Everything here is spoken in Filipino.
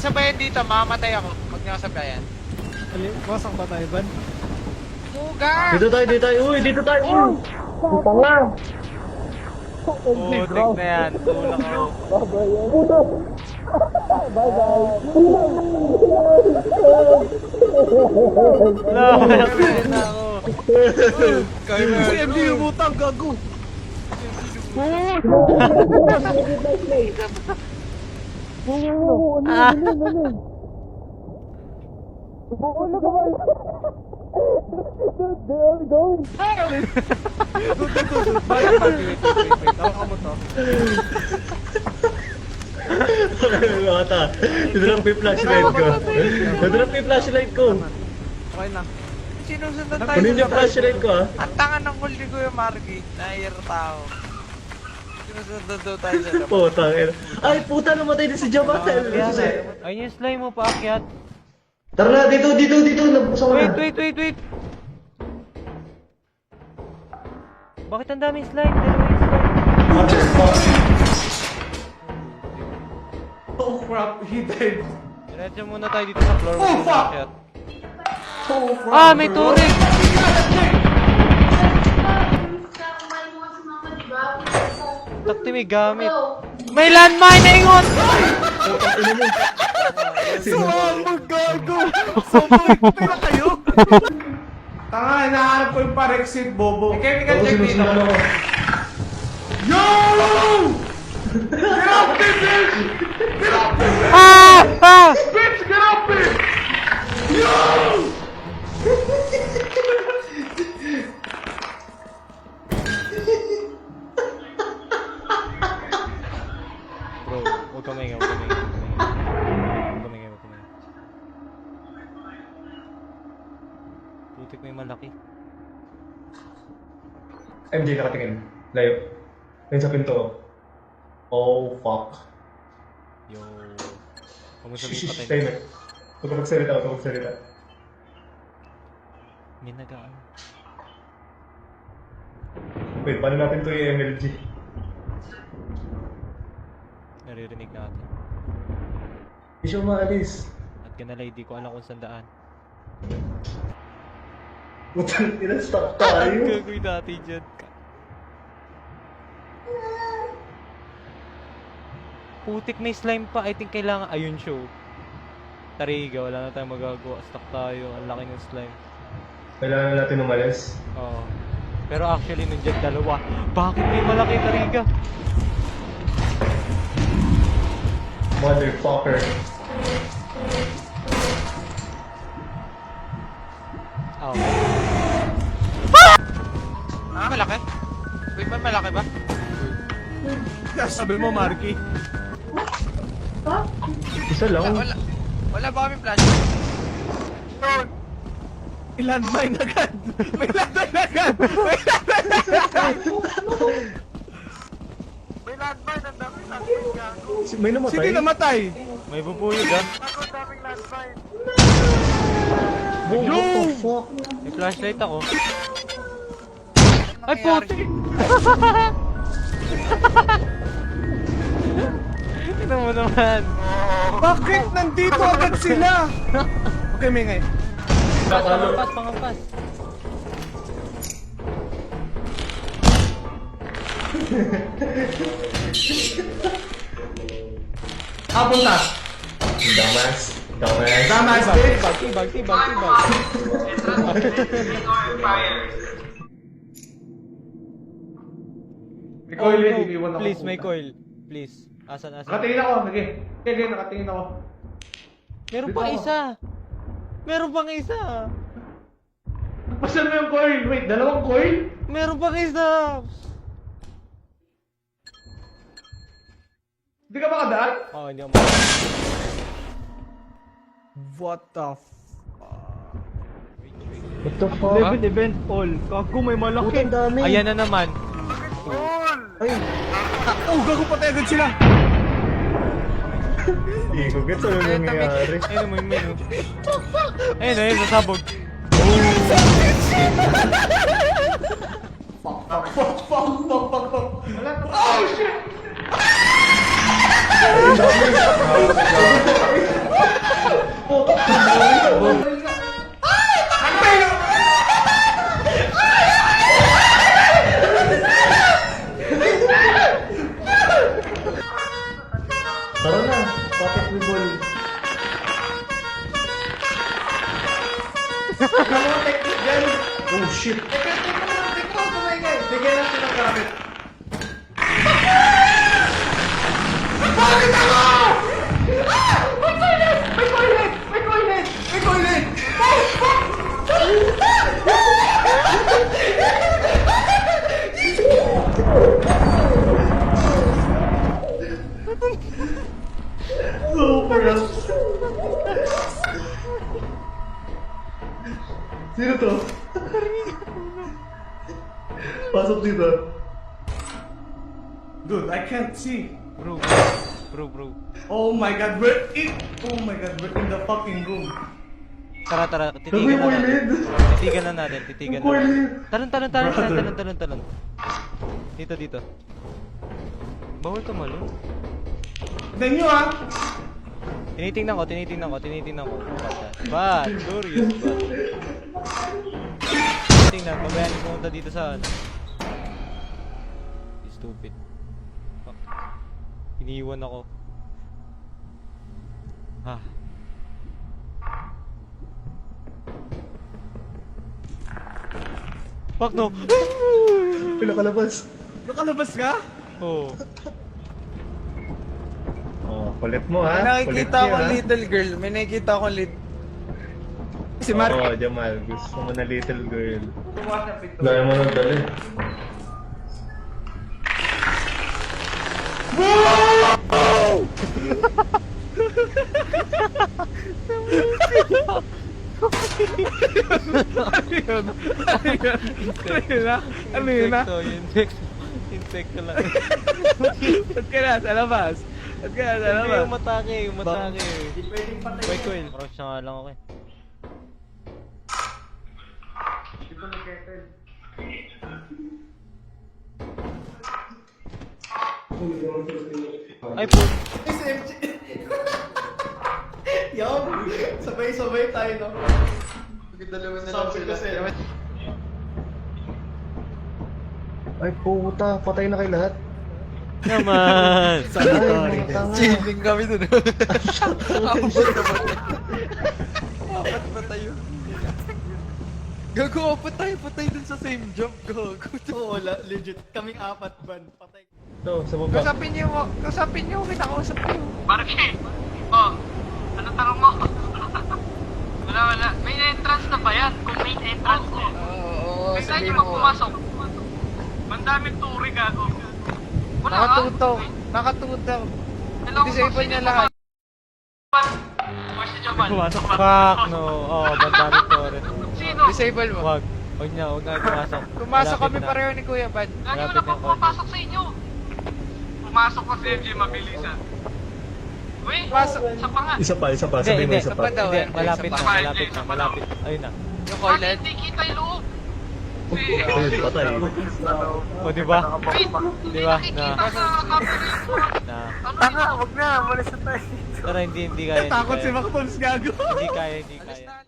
sabayan dito, mamamatay ako. Pag niyo sabayan. Masang ba tayo, Ban? Puga! Dito tayo. Uy, dito tayo. Puta nga. Putik na yan. Tulak ako. Wala, kaya na ako. Kaya na. Si MD lumutang, gago! Tawa mo to. Mata. Nadrop yung flashlight ko. Nadrop yung flashlight ko. Okay na. Sinusundan tayo. Kunin yung flashlight ko ah. Ang tanga ng kulli ko yung Marky. Nahihir tao. Sinusundan daw tayo sa labas. Putang ina. Ay, puta, namatay din si Jamatel. Ayun yung slime mo, paakyat. Tara na, dito. Nabuksan ko na. Wait. Bakit ang daming slime? Dalawa yung slime. Oh crap, he died. Diretso muna tayo dito sa floor. Oh, fuck! Ah, may turret! Takti may gamit. May landmine na ingot! Sumambog, gago! Sumambog na kayo! Tanga, hinahanap ko yung Parexit, bobo. May chemical check dito. Yo! Get up, bitch! Get up, bitch! Ah! Bitch, get up, bitch! Yo! Bro, huwag ka maingay. Putik may malaki. MJ nakatingin. Layo. Ayun sa pinto. Oh, fuck. Yo. Huwag mo Shh, sabihin patay. tayo na. Huwag ka magsalita. May nagaan. Wait, paano natin to yung MLG? Naririnig natin. Hindi siya umaalis. At kanalay, di ko alam kung saan daan. Putang ina, stuck tayo. Gagawin natin dyan. Putik may slime pa. I think kailangan... Ayun siya. Tariga, wala na tayong magagawa. Stuck tayo. Ang laki ng slime. Kailangan natin umalis. Oo. Pero actually, nandiyan dalawa. Bakit may malaki Tariga? Motherfucker. Oh. Ah, malaki? Wait ba, malaki ba? Sabi mo, Marky. Isa lang. Wala ba kami flash? I-landmine agad! May landmine agad! May landmine, ang daming landmine gago. May namatay? Sige, namatay! May bubuyog ah. Ako, daming landmine. What the fuck? May flashlight ako. Ay, puti! Tignan mo naman. Bakit nandito agad sila? Okay, Mingay. Pangampas. Punta! Dumbass. Dumbass! Tibag. May coil yun, iniwan ako. Please, may coil. Please. Asan? Nakatingin ako, sige. Okay, nakatingin ako. Meron Dito pang ako. isa. Meron pang isa. Pasan mo yung coil? Wait, dalawang coil? Meron pang isa. Hindi ka makadaan? Oh, hindi ako. What the What the fuck? 11 event all. Kago, may malaki. Putang dami. Ayan na naman. Ay, Oh, gago patay agad sila. hindi ko gets ano nangyayari. Ayun mo yung menu. Ayun, sasabog. Fuck. Wala to. Oh, shit! basketball. Alam mo, technique yan. Oh shit! Teka, tumingay. Bigyan natin ng gamit. Bakit ako? Ah! May toilet! May toilet! May toilet! May toilet! Super lang. Sino to? Pasok dito. Dude, I can't see. Bro. Bro. Oh my god, we're in... Oh my god, we're in the fucking room. Tara, Sabi titigan mo na natin. ulit. Titigan na natin, titigan Ang kulit. na. Talon. Dito. Bawal ka malo. Tignan nyo ah! Tinitingnan ko. Bad, curious ba? Tingnan, pabayaan niyo pumunta dito sa ano. Stupid. Fuck. Iniiwan ako. Ah. Fuck no! Pinakalabas. Nakalabas ka? Oh. Oh, kulit mo ha. May Kulit nakikita niya, akong ha? little girl. May nakikita akong little... Si Mark. Oo, Jamal. Gusto mo na little girl. Dahil mo nang dali. Ano yun na? Insekto lang. Ba't ka na sa labas? Ba't ka na sa Hindi labas? yung matake. May coil. Crouch na nga lang ako eh. Ay po. SMG! Yan! Sabay-sabay tayo, no? Dalawa na lang Sabi sila. kasi. Ay puta, patay na kayo lahat. Naman. Ay, mga tanga. Chilling kami dun. Apat pa tayo. Gago, apat tayo patay dun sa same jump. Gago. Oo, legit. Kaming apat ban. Patay. Ito, sa baba. Kasapin niyo, kinakausap ko. Marky! Oh, ano tanong mo? wala. May entrance na ba yan? Kung may entrance na yan. Oo, Kaya sabihin nyo mo. magpumasok. Mandaming turi gago. Wala Nakatutaw. ka? Nakatutaw. Hello, Disable niya lahat. Where's si Jamal? Fuck no. Oh, bandamit to rin. Sino? Disable mo. Wag. Huwag na pumasok. Pumasok Malapit kami na. pareho ni Kuya Bad. Lagi Malapit wala na pang ako. pumapasok sa inyo. Pumasok ka sa MJ, mabilisan. Uy, Pasok. sa pa nga. Isa pa, Hindi, sabi mo hindi. isa Sa pa pa. daw. Hindi, malapit na, Isa pa. malapit. Ayun na. Yung Bakit toilet. hindi kita yung loob? Ay, patay. O, di ba? Wait, hindi Di ba? nakikita sa camera yung Na. ano yun? wag na. Malis na tayo. Pero hindi kaya. Takot si Mactons, gago. Hindi kaya.